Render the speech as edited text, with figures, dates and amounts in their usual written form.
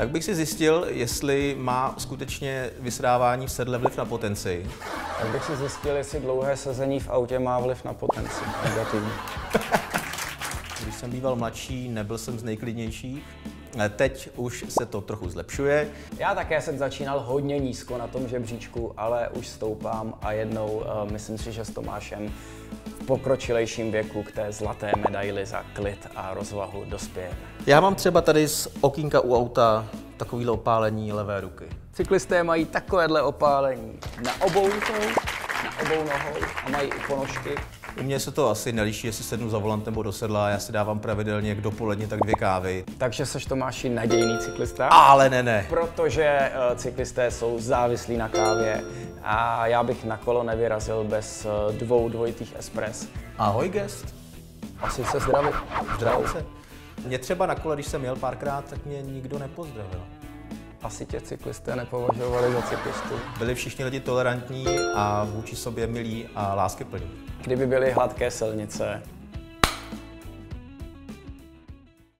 Tak bych si zjistil, jestli má skutečně vysedávání v sedle vliv na potenci. Tak bych si zjistil, jestli dlouhé sezení v autě má vliv na potenci. Negativní. Když jsem býval mladší, nebyl jsem z nejklidnějších. Teď už se to trochu zlepšuje. Já také jsem začínal hodně nízko na tom žebříčku, ale už stoupám a jednou, myslím si, že s Tomášem v pokročilejším věku k té zlaté medaili za klid a rozvahu dospějeme. Já mám třeba tady z okýnka u auta takovýhle opálení levé ruky. Cyklisté mají takovéhle opálení na obou rukou, na obou nohou a mají i ponožky. U mě se to asi neliší, jestli sednu za volantem nebo do sedla, já si dávám pravidelně jak dopoledne, tak 2 kávy. Takže seš, Tomáši, nadějný cyklista? Ale ne. Protože cyklisté jsou závislí na kávě a já bych na kolo nevyrazil bez 2 dvojitých espres. Ahoj, guest. Asi se zdravit. Zdravím se. Mě třeba na kole, když jsem jel párkrát, tak mě nikdo nepozdravil. Asi tě cyklisté nepovažovali za cyklistu. Byli všichni lidi tolerantní a vůči sobě milí a láskyplní. Kdyby byly hladké silnice,